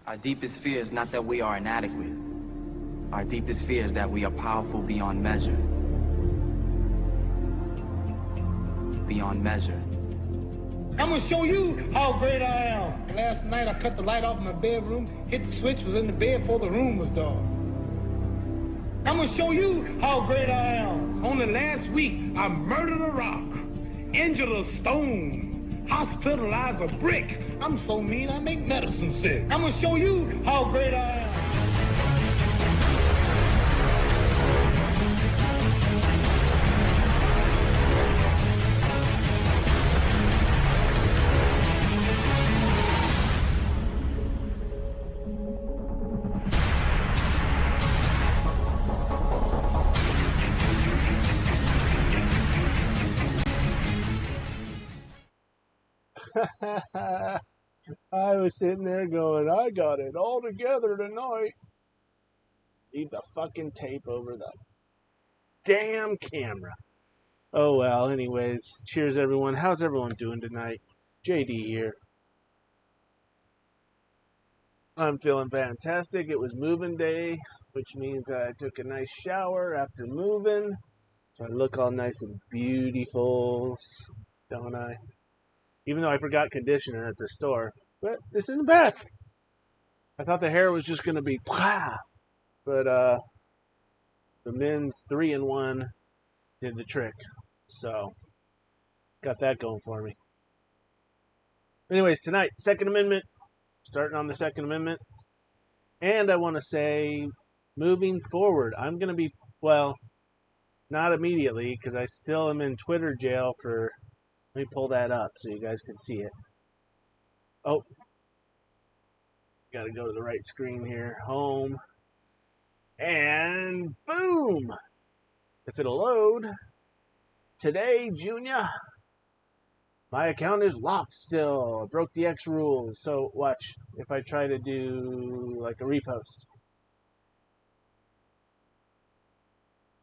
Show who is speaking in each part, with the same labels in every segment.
Speaker 1: Our deepest fear is not that we are inadequate. Our deepest fear is that we are powerful beyond measure. Beyond measure.
Speaker 2: I'm gonna show you how great I am. Last night I cut the light off in my bedroom, hit the switch, was in the bed before the room was dark. I'm gonna show you how great I am. Only last week I murdered a rock, injured a stone, hospitalized a brick. I'm so mean I make medicine sick. I'm gonna show you how great I am.
Speaker 3: I was sitting there going, I got it all together tonight. Leave the fucking tape over the damn camera. Oh well, anyways, cheers everyone. How's everyone doing tonight? JD here. I'm feeling fantastic. It was moving day, which means I took a nice shower after moving. So I look all nice and beautiful, don't I? Even though I forgot conditioner at the store. But this isn't bad. I thought the hair was just going to be blah. But the men's 3-in-1 did the trick. So, got that going for me. Anyways, tonight, Second Amendment. Starting on the Second Amendment. And I want to say, moving forward, I'm going to be, well, not immediately, because I still am in Twitter jail for... Let me pull that up so you guys can see it. Oh. Got to go to the right screen here. Home. And boom. If it'll load. Today, Junior. My account is locked still. I broke the X rules. So watch if I try to do like a repost.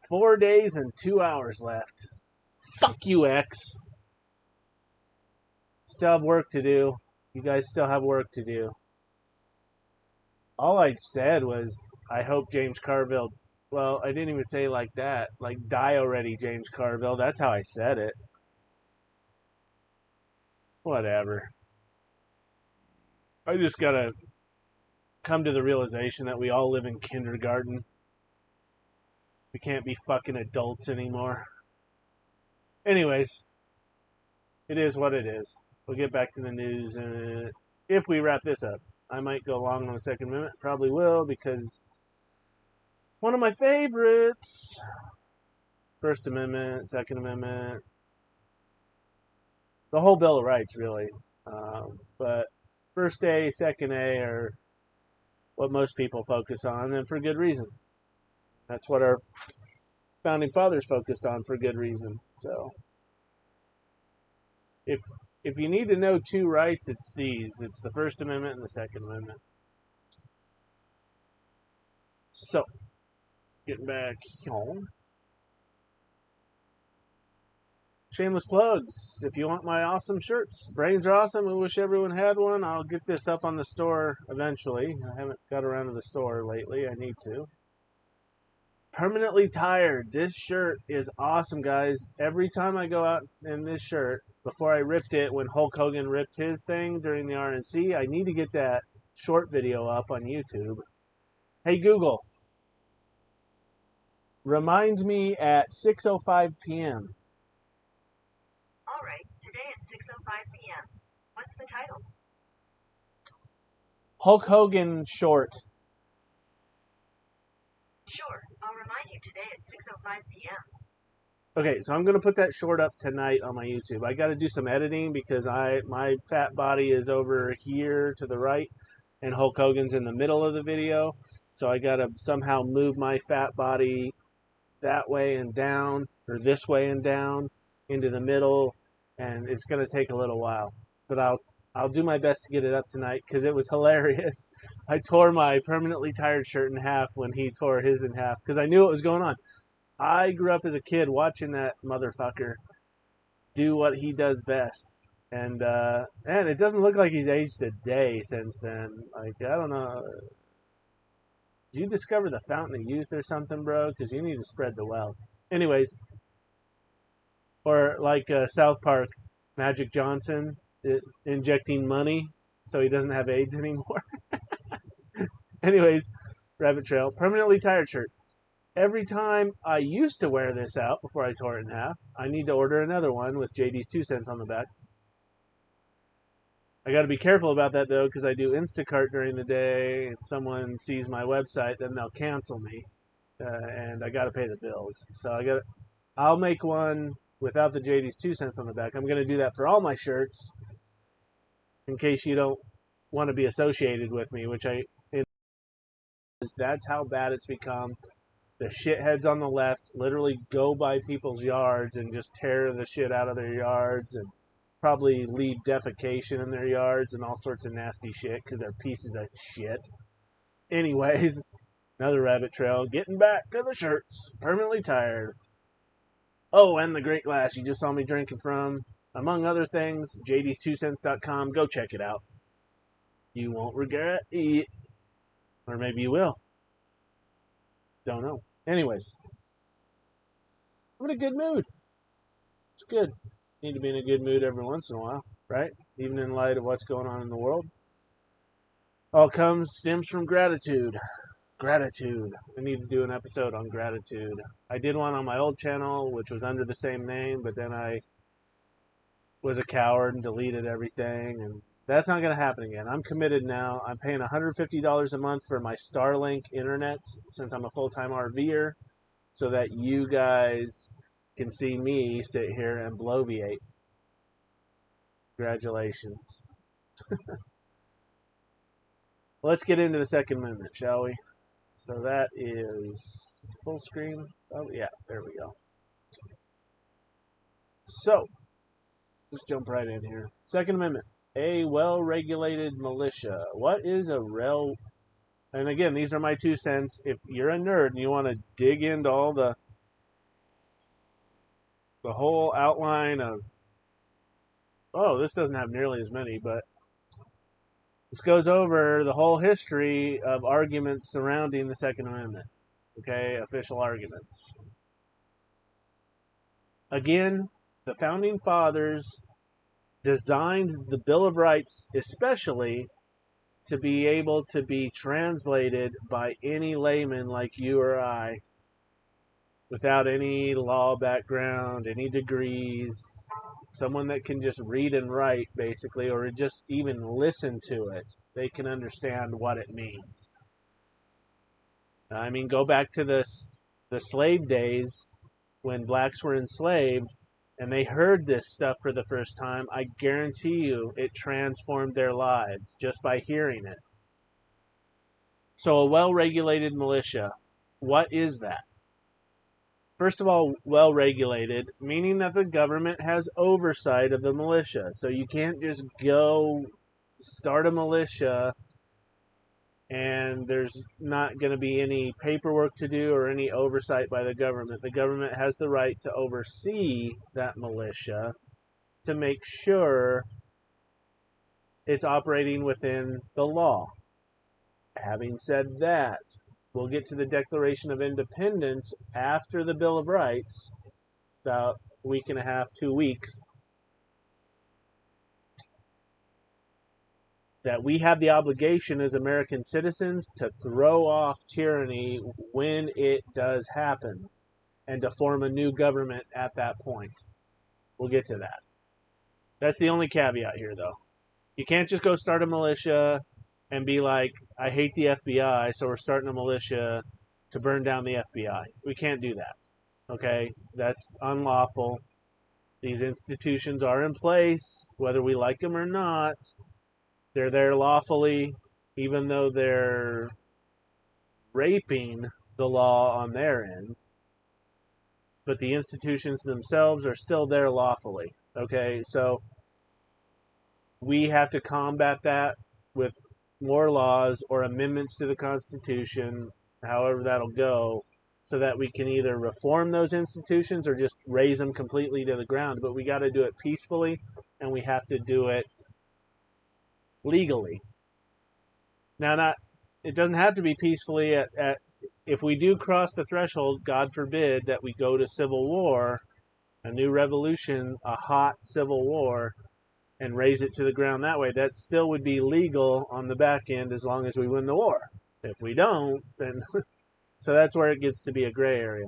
Speaker 3: 4 days and 2 hours left. Fuck you, X. Still have work to do. You guys still have work to do. All I said was, I hope James Carville, well, I didn't even say like that. Like, die already, James Carville. That's how I said it. Whatever. I just gotta come to the realization that we all live in kindergarten. We can't be fucking adults anymore. Anyways, it is what it is. We'll get back to the news, and if we wrap this up, I might go long on the Second Amendment. Probably will, because one of my favorites. First Amendment, Second Amendment, the whole Bill of Rights, really. But First A, Second A are what most people focus on, and for good reason. That's what our founding fathers focused on for good reason. So, if you need to know two rights, it's these. It's the First Amendment and the Second Amendment. So, getting back home. Shameless plugs. If you want my awesome shirts, brains are awesome. We wish everyone had one. I'll get this up on the store eventually. I haven't got around to the store lately. I need to. Permanently tired. This shirt is awesome, guys. Every time I go out in this shirt, before I ripped it when Hulk Hogan ripped his thing during the RNC, I need to get that short video up on YouTube. Hey, Google. Remind me at 6:05 p.m.
Speaker 4: All right, today at 6:05 p.m. What's the title?
Speaker 3: Hulk Hogan short.
Speaker 4: Sure, I'll remind you today at 6:05 p.m.
Speaker 3: Okay, so I'm going to put that short up tonight on my YouTube. I got to do some editing because my fat body is over here to the right and Hulk Hogan's in the middle of the video. So I got to somehow move my fat body that way and down, or this way and down into the middle, and it's going to take a little while. But I'll do my best to get it up tonight because it was hilarious. I tore my permanently tired shirt in half when he tore his in half because I knew what was going on. I grew up as a kid watching that motherfucker do what he does best. And it doesn't look like he's aged a day since then. Like, I don't know. Did you discover the fountain of youth or something, bro? Because you need to spread the wealth. Anyways, or like South Park, Magic Johnson injecting money so he doesn't have AIDS anymore. Anyways, Rabbit Trail, permanently tired shirt. Every time I used to wear this out before I tore it in half, I need to order another one with JD's 2 cents on the back. I got to be careful about that though, because I do Instacart during the day. If someone sees my website, then they'll cancel me, and I got to pay the bills. So I'll make one without the JD's 2 cents on the back. I'm going to do that for all my shirts, in case you don't want to be associated with me, which that's how bad it's become. The shitheads on the left literally go by people's yards and just tear the shit out of their yards and probably leave defecation in their yards and all sorts of nasty shit because they're pieces of shit. Anyways, another rabbit trail. Getting back to the shirts. Permanently tired. Oh, and the great glass you just saw me drinking from. Among other things, JD's2cents.com. Go check it out. You won't regret it. Or maybe you will. Don't know. Anyways, I'm in a good mood. It's good. Need to be in a good mood every once in a while, right? Even in light of what's going on in the world. All stems from gratitude. Gratitude. I need to do an episode on gratitude. I did one on my old channel, which was under the same name, but then I was a coward and deleted everything, and that's not going to happen again. I'm committed now. I'm paying $150 a month for my Starlink internet since I'm a full-time RVer, so that you guys can see me sit here and bloviate. Congratulations. Let's get into the Second Amendment, shall we? So that is full screen. Oh, yeah, there we go. So, let's jump right in here. Second Amendment. A well-regulated militia. What is a And again, these are my 2 cents. If you're a nerd and you want to dig into all the whole outline of, oh, this doesn't have nearly as many, but this goes over the whole history of arguments surrounding the Second Amendment. Okay, official arguments. Again, the Founding Fathers designed the Bill of Rights especially to be able to be translated by any layman like you or I without any law background, any degrees, someone that can just read and write basically, or just even listen to it. They can understand what it means. I mean, go back to the slave days when blacks were enslaved and they heard this stuff for the first time. I guarantee you it transformed their lives just by hearing it. So a well-regulated militia, what is that? First of all, well-regulated, meaning that the government has oversight of the militia. So you can't just go start a militia and there's not going to be any paperwork to do or any oversight by the government. The government has the right to oversee that militia to make sure it's operating within the law. Having said that, we'll get to the Declaration of Independence after the Bill of Rights, about a week and a half, 2 weeks, that we have the obligation as American citizens to throw off tyranny when it does happen and to form a new government at that point. We'll get to that. That's the only caveat here, though. You can't just go start a militia and be like, I hate the FBI, so we're starting a militia to burn down the FBI. We can't do that. Okay? That's unlawful. These institutions are in place, whether we like them or not. They're there lawfully, even though they're raping the law on their end. But the institutions themselves are still there lawfully. Okay? So we have to combat that with more laws or amendments to the Constitution, however that'll go, so that we can either reform those institutions or just raise them completely to the ground. But we got to do it peacefully, and we have to do it legally. Now, it doesn't have to be peacefully. If we do cross the threshold, God forbid that we go to civil war, a new revolution, a hot civil war, and raise it to the ground that way, that still would be legal on the back end as long as we win the war. If we don't, then so that's where it gets to be a gray area.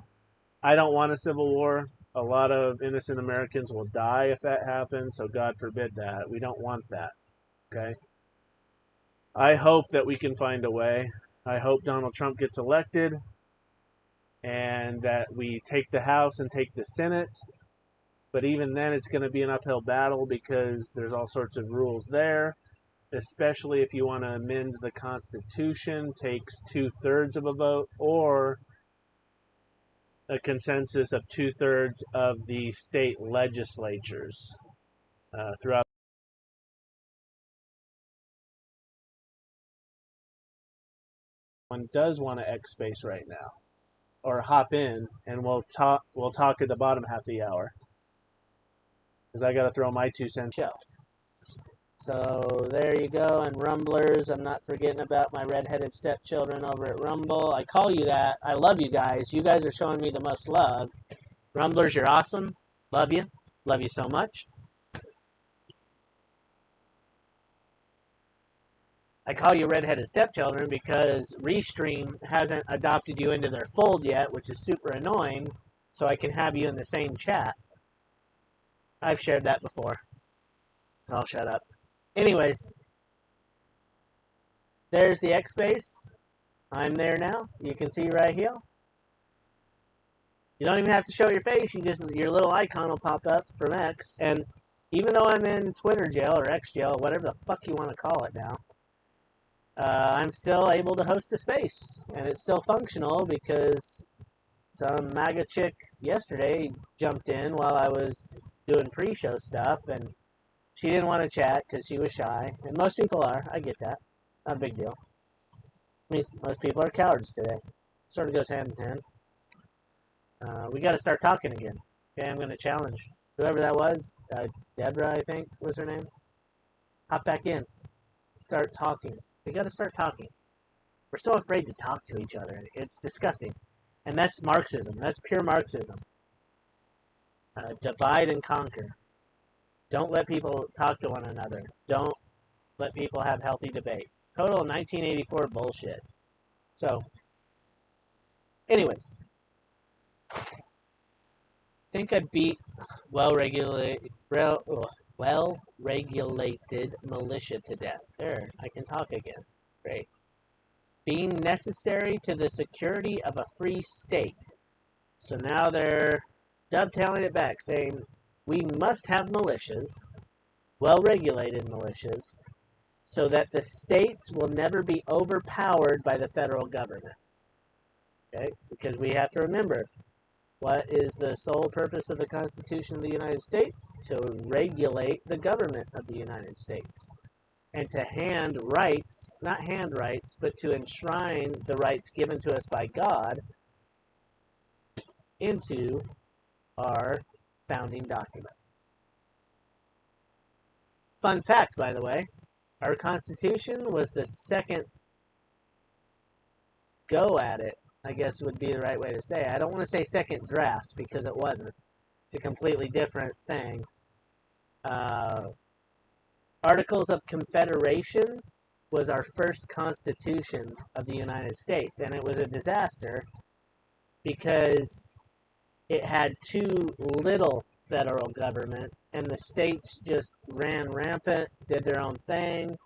Speaker 3: I don't want a civil war. A lot of innocent Americans will die if that happens, so God forbid that. We don't want that. Okay? I hope that we can find a way. I hope Donald Trump gets elected and that we take the House and take the Senate. But even then, it's going to be an uphill battle because there's all sorts of rules there, especially if you want to amend the Constitution, takes 2/3 of a vote, or a consensus of 2/3 of the state legislatures throughout. One does want to X space right now, or hop in, and we'll talk at the bottom half of the hour, because I got to throw my 2 cents show. So there you go, and Rumblers, I'm not forgetting about my redheaded stepchildren over at Rumble. I call you that. I love you guys. You guys are showing me the most love. Rumblers, you're awesome. Love you. Love you so much. I call you redheaded stepchildren because Restream hasn't adopted you into their fold yet, which is super annoying, so I can have you in the same chat. I've shared that before, so I'll shut up. Anyways, there's the X space. I'm there now. You can see right here. You don't even have to show your face. Your little icon will pop up from X. And even though I'm in Twitter jail or X jail, whatever the fuck you want to call it now, I'm still able to host a space. And it's still functional because some MAGA chick yesterday jumped in while I was doing pre-show stuff, and she didn't want to chat because she was shy. And most people are. I get that. Not a big deal. I mean, most people are cowards today. Sort of goes hand in hand. We got to start talking again. Okay, I'm going to challenge whoever that was. Deborah, I think, was her name. Hop back in. Start talking. We got to start talking. We're so afraid to talk to each other. It's disgusting. And that's Marxism. That's pure Marxism. Divide and conquer. Don't let people talk to one another. Don't let people have healthy debate. Total 1984 bullshit. So, anyways. I think I beat well-regulated militia to death. There, I can talk again. Great. Being necessary to the security of a free state. So now they're dovetailing it back, saying we must have militias, well-regulated militias, so that the states will never be overpowered by the federal government. Okay? Because we have to remember, what is the sole purpose of the Constitution of the United States? To regulate the government of the United States. And to hand rights, not hand rights, but to enshrine the rights given to us by God into our founding document. Fun fact, by the way, our Constitution was the second go at it, I guess would be the right way to say it. I don't want to say second draft because it wasn't. It's a completely different thing. Articles of Confederation was our first Constitution of the United States, and it was a disaster because it had too little federal government, and the states just ran rampant, did their own thing,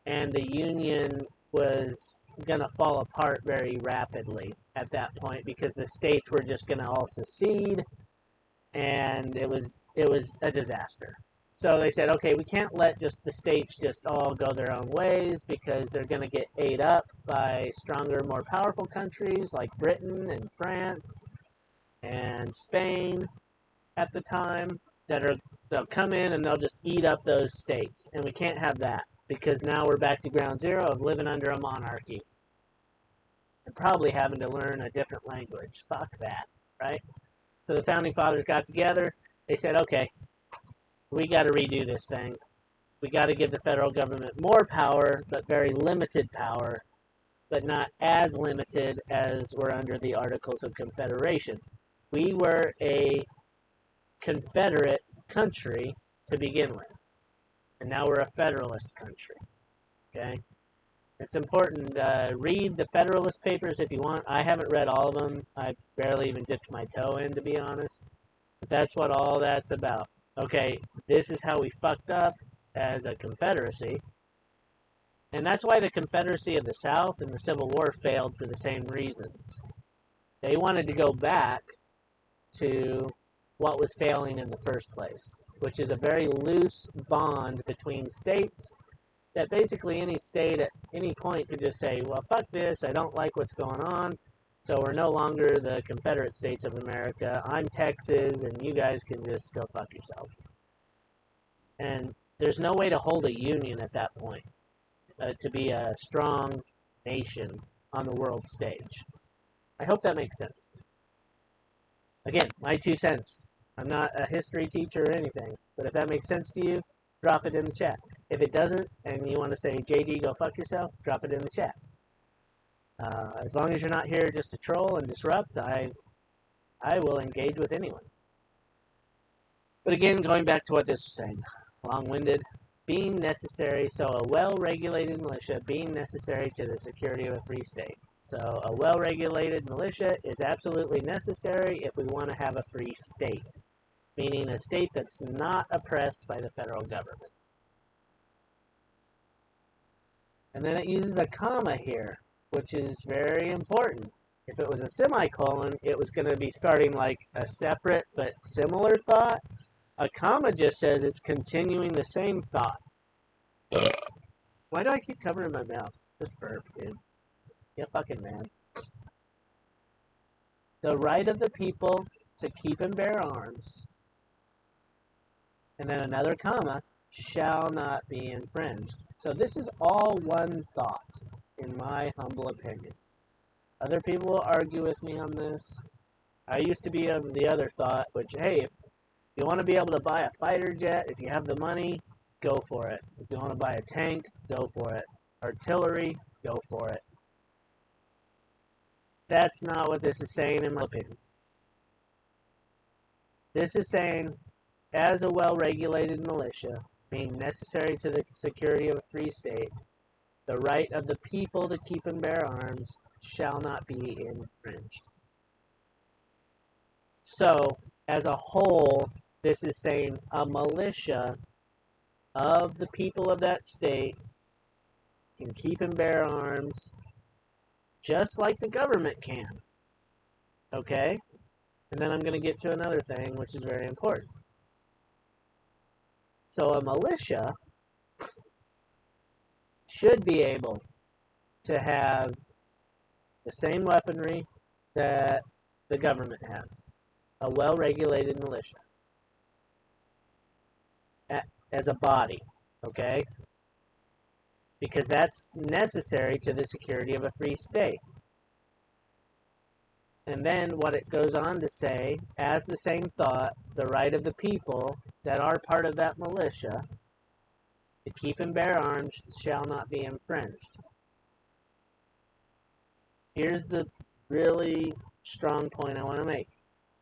Speaker 3: and the Union was going to fall apart very rapidly at that point because the states were just going to all secede, and it was a disaster. So they said, okay, we can't let just the states just all go their own ways because they're going to get ate up by stronger, more powerful countries like Britain and France and Spain at the time they'll come in and they'll just eat up those states. And we can't have that because now we're back to ground zero of living under a monarchy. and probably having to learn a different language. Fuck that, right? So the Founding Fathers got together. They said, okay, we got to redo this thing. We got to give the federal government more power, but very limited power, but not as limited as we're under the Articles of Confederation. We were a Confederate country to begin with, and now we're a Federalist country. Okay? It's important. Read the Federalist Papers if you want. I haven't read all of them. I barely even dipped my toe in, to be honest. But that's what all that's about. Okay, this is how we fucked up as a confederacy. And that's why the Confederacy of the South and the Civil War failed for the same reasons. They wanted to go back to what was failing in the first place, which is a very loose bond between states that basically any state at any point could just say, well, fuck this, I don't like what's going on, so we're no longer the Confederate States of America. I'm Texas, and you guys can just go fuck yourselves. And there's no way to hold a union at that point, to be a strong nation on the world stage. I hope that makes sense. Again, my 2 cents. I'm not a history teacher or anything, but if that makes sense to you, drop it in the chat. If it doesn't, and you want to say, JD, go fuck yourself, drop it in the chat. As long as you're not here just to troll and disrupt, I will engage with anyone. But again, going back to what this was saying, long-winded, being necessary, so a well-regulated militia being necessary to the security of a free state. So a well-regulated militia is absolutely necessary if we want to have a free state, meaning a state that's not oppressed by the federal government. And then it uses a comma here, which is very important. If it was a semicolon, it was going to be starting like a separate but similar thought. A comma just says it's continuing the same thought. Why do I keep covering my mouth? Just burp, dude. Yeah, fucking man. The right of the people to keep and bear arms, and then another comma, shall not be infringed. So this is all one thought, in my humble opinion. Other people will argue with me on this. I used to be of the other thought, which, hey, if you want to be able to buy a fighter jet, if you have the money, go for it. If you want to buy a tank, go for it. Artillery, go for it. That's not what this is saying, in my opinion. This is saying, as a well-regulated militia, being necessary to the security of a free state, the right of the people to keep and bear arms shall not be infringed. So, as a whole, this is saying a militia of the people of that state can keep and bear arms just like the government can. Okay? And then I'm going to get to another thing, which is very important. So a militia should be able to have the same weaponry that the government has. A well-regulated militia. As a body. Okay? Because that's necessary to the security of a free state. And then what it goes on to say, as the same thought, the right of the people that are part of that militia to keep and bear arms shall not be infringed. Here's the really strong point I want to make.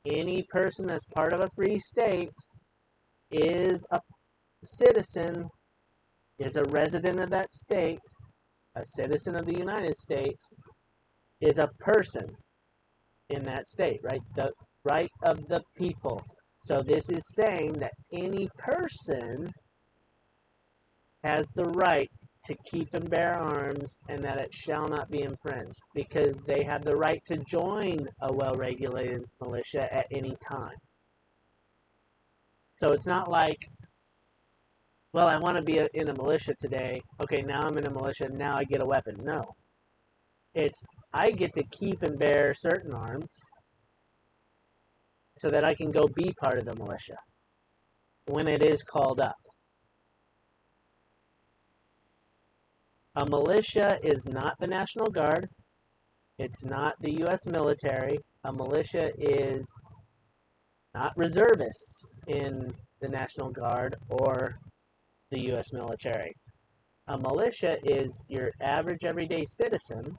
Speaker 3: Any person that's part of a free state is a citizen, is a resident of that state, a citizen of the United States, is a person in that state, right? The right of the people. So this is saying that any person has the right to keep and bear arms and that it shall not be infringed because they have the right to join a well-regulated militia at any time. So it's not like, well, I want to be in a militia today. Okay, now I'm in a militia, now I get a weapon. No. It's, I get to keep and bear certain arms so that I can go be part of the militia when it is called up. A militia is not the National Guard. It's not the U.S. military. A militia is not reservists in the National Guard or the U.S. military. A militia is your average everyday citizen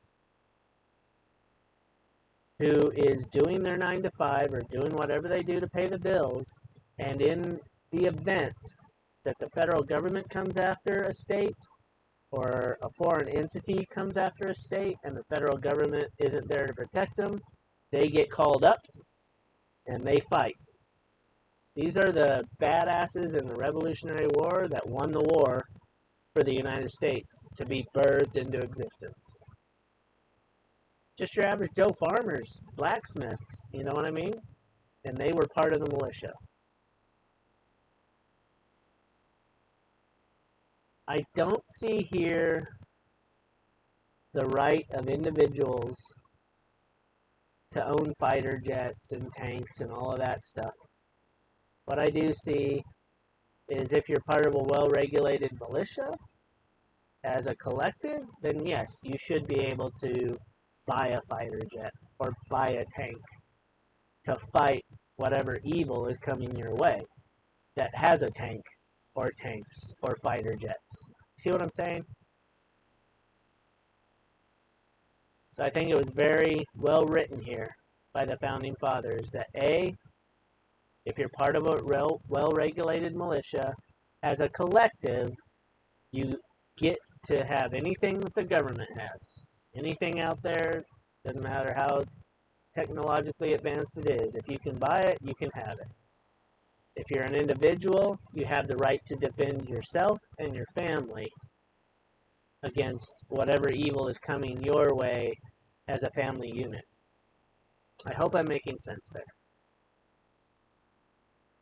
Speaker 3: who is doing their 9 to 5 or doing whatever they do to pay the bills, and in the event that the federal government comes after a state or a foreign entity comes after a state and the federal government isn't there to protect them, they get called up and they fight. These are the badasses in the Revolutionary War that won the war for the United States to be birthed into existence. Just your average Joe farmers, blacksmiths, you know what I mean? And they were part of the militia. I don't see here the right of individuals to own fighter jets and tanks and all of that stuff. What I do see is if you're part of a well-regulated militia as a collective, then yes, you should be able to buy a fighter jet or buy a tank to fight whatever evil is coming your way that has a tank or tanks or fighter jets. See what I'm saying? So I think it was very well written here by the Founding Fathers that A, if you're part of a well-regulated militia, as a collective, you get to have anything that the government has. Anything out there, doesn't matter how technologically advanced it is. If you can buy it, you can have it. If you're an individual, you have the right to defend yourself and your family against whatever evil is coming your way as a family unit. I hope I'm making sense there.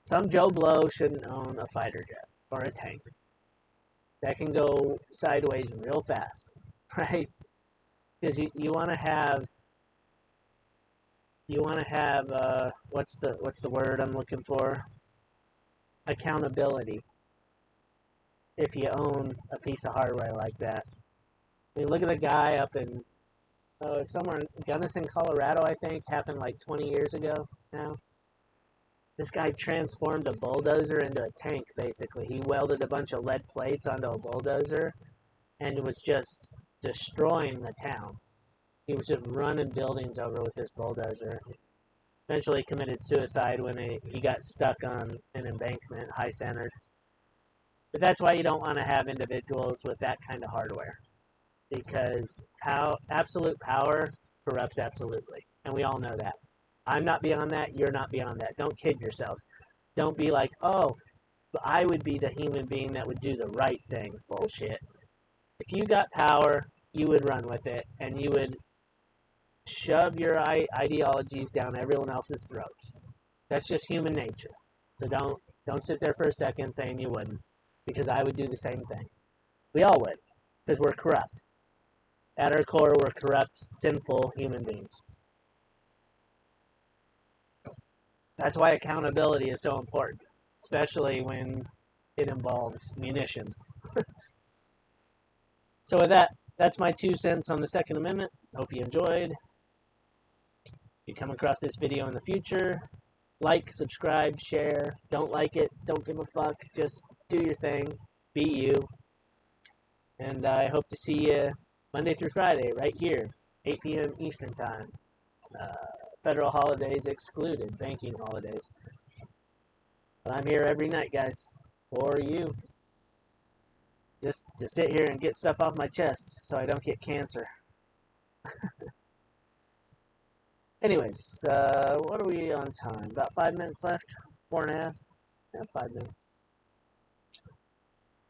Speaker 3: Some Joe Blow shouldn't own a fighter jet or a tank. That can go sideways real fast, right? Because you want to have what's the word I'm looking for? Accountability. If you own a piece of hardware like that, I mean, look at the guy up in somewhere in Gunnison, Colorado. I think happened like 20 years ago now. This guy transformed a bulldozer into a tank. Basically, he welded a bunch of lead plates onto a bulldozer, and was just destroying the town. He was just running buildings over with this bulldozer. Eventually committed suicide when he got stuck on an embankment, high-centered. But that's why you don't want to have individuals with that kind of hardware. Because absolute power corrupts absolutely. And we all know that. I'm not beyond that, you're not beyond that. Don't kid yourselves. Don't be like, oh, but I would be the human being that would do the right thing. Bullshit. If you got power, you would run with it, and you would shove your ideologies down everyone else's throats. That's just human nature. So don't sit there for a second saying you wouldn't, because I would do the same thing. We all would, because we're corrupt. At our core, we're corrupt, sinful human beings. That's why accountability is so important, especially when it involves munitions. So with that, that's my 2 cents on the Second Amendment. Hope you enjoyed. If you come across this video in the future, like, subscribe, share. Don't like it, don't give a fuck. Just do your thing. Be you. And I hope to see you Monday through Friday right here, 8 p.m. Eastern Time. Federal holidays excluded, banking holidays. But I'm here every night, guys, for you. Just to sit here and get stuff off my chest so I don't get cancer. Anyways, what are we on time? About 5 minutes left? 4.5? Yeah, 5 minutes.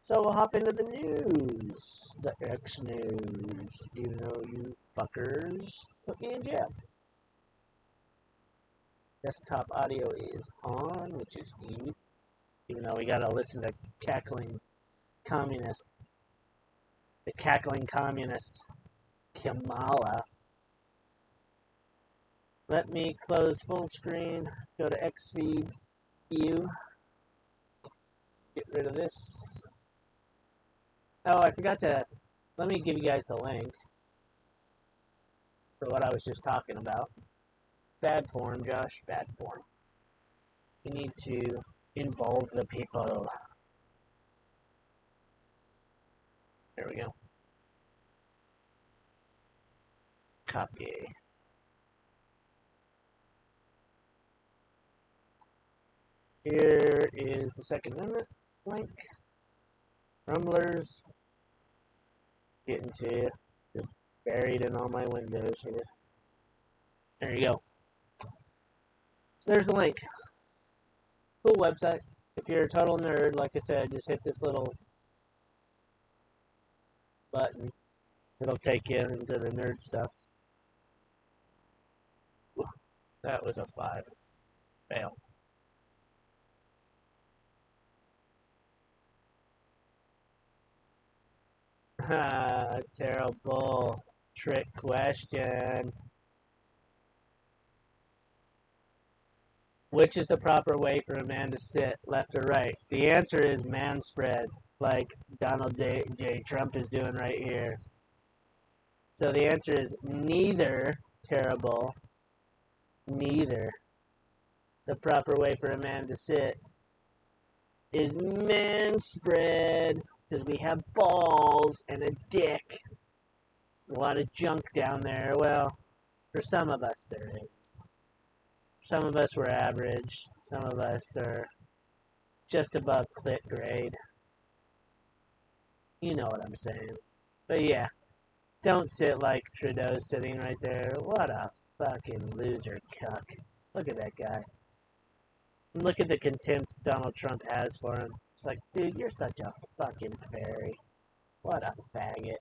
Speaker 3: So we'll hop into the news. The X news. Even though you fuckers put me in jail. Desktop audio is on, which is neat. Even though we gotta listen to cackling communist. The cackling communist Kamala. Let me close full screen. Go to XView. Get rid of this. Oh, I forgot to. Let me give you guys the link. for what I was just talking about. Bad form, Josh. Bad form. You need to involve the people. There we go. Copy. Here is the Second Amendment link. Rumblers. Getting to you. Just buried in all my windows here. There you go. So there's the link. Cool website. If you're a total nerd, like I said, just hit this little button. It'll take you into the nerd stuff. That was a 5. Fail. Terrible trick question. Which is the proper way for a man to sit, left or right? The answer is man spread, like Donald J. Trump is doing right here. So the answer is neither. Terrible. Neither. The proper way for a man to sit is man spread, because we have balls and a dick. There's a lot of junk down there. Well, for some of us there is. Some of us were average. Some of us are just above clit grade. You know what I'm saying. But yeah, don't sit like Trudeau's sitting right there. What a fucking loser cuck. Look at that guy. And look at the contempt Donald Trump has for him. It's like, dude, you're such a fucking fairy. What a faggot.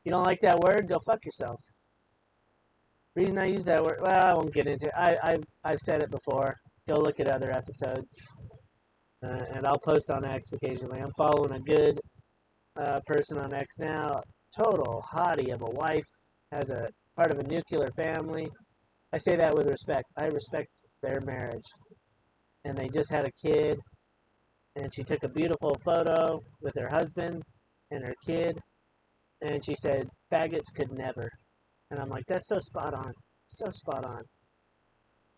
Speaker 3: You don't like that word? Go fuck yourself. Reason I use that word, well, I won't get into it. I've said it before. Go look at other episodes. And I'll post on X occasionally. I'm following a good person on X now. Total hottie of a wife. Has a part of a nuclear family. I say that with respect. I respect their marriage. And they just had a kid. And she took a beautiful photo with her husband and her kid. And she said, faggots could never. And I'm like, that's so spot on. So spot on.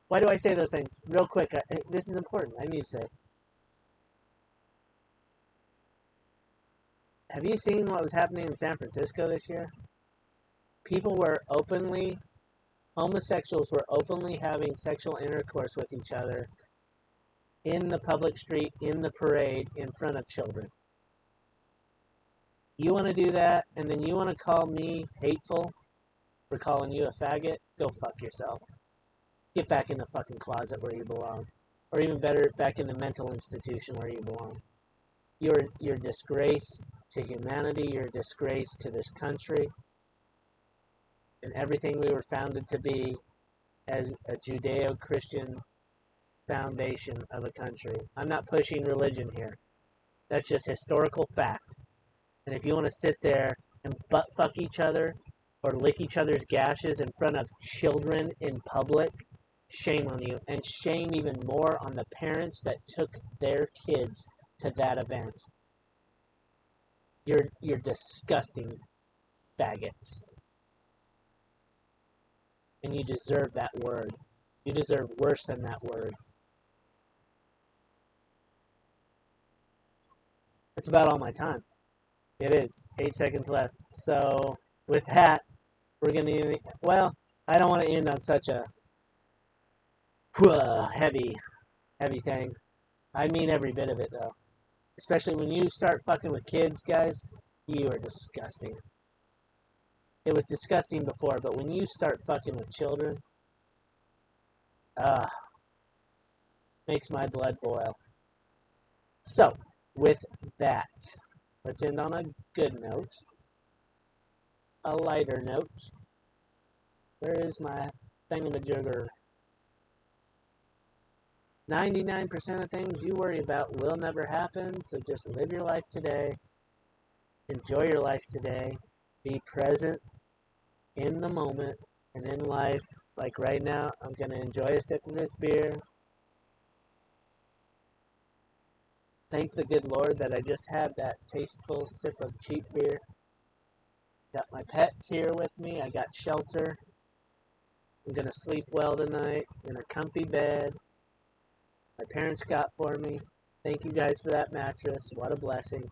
Speaker 3: Why do I say those things? Real quick, this is important. I need to say. Have you seen what was happening in San Francisco this year? Homosexuals were openly having sexual intercourse with each other in the public street, in the parade, in front of children. You want to do that, and then you want to call me hateful for calling you a faggot? Go fuck yourself. Get back in the fucking closet where you belong. Or even better, back in the mental institution where you belong. You're a disgrace to humanity. You're a disgrace to this country. And everything we were founded to be as a Judeo-Christian foundation of a country. I'm not pushing religion here. That's just historical fact. And if you want to sit there and butt fuck each other or lick each other's gashes in front of children in public, shame on you. And shame even more on the parents that took their kids to that event. You're disgusting faggots. And you deserve that word. You deserve worse than that word. That's about all my time. It is. 8 seconds left. So, with that, we're going to... Well, I don't want to end on such a heavy thing. I mean every bit of it, though. Especially when you start fucking with kids, guys, you are disgusting. It was disgusting before, but when you start fucking with children, makes my blood boil. So, with that, let's end on a good note. A lighter note. Where is my thingamajigger? 99% of things you worry about will never happen, so just live your life today. Enjoy your life today. Be present in the moment and in life. Like right now, I'm going to enjoy a sip of this beer. Thank the good Lord that I just had that tasteful sip of cheap beer. Got my pets here with me. I got shelter. I'm going to sleep well tonight in a comfy bed. My parents got for me. Thank you guys for that mattress. What a blessing.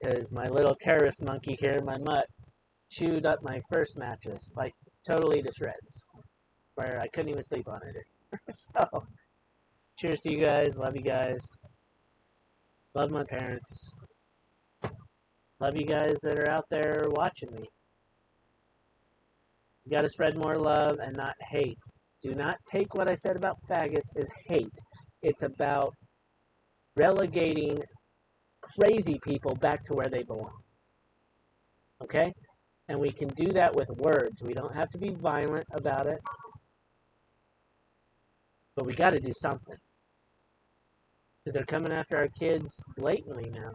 Speaker 3: Because my little terrorist monkey here, my mutt, chewed up my first mattress, like totally to shreds, where I couldn't even sleep on it. So, cheers to you guys. Love you guys. Love my parents. Love you guys that are out there watching me. You got to spread more love and not hate. Do not take what I said about faggots as hate. It's about relegating crazy people back to where they belong. Okay? And we can do that with words. We don't have to be violent about it. But we got to do something. Because they're coming after our kids blatantly now.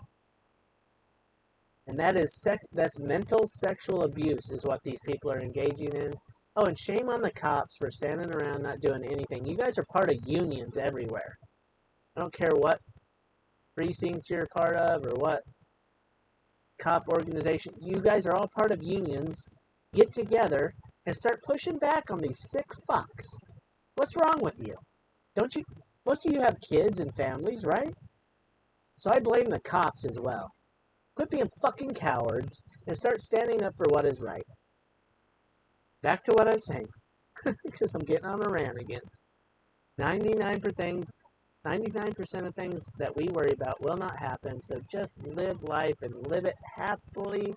Speaker 3: And that's mental sexual abuse is what these people are engaging in. Oh, and shame on the cops for standing around not doing anything. You guys are part of unions everywhere. I don't care what precinct you're part of or what cop organization. You guys are all part of unions. Get together and start pushing back on these sick fucks. What's wrong with you? Most of you have kids and families, right? So I blame the cops as well. Quit being fucking cowards and start standing up for what is right. Back to what I was saying, because I'm getting on a rant again. 99% of things that we worry about will not happen, so just live life and live it happily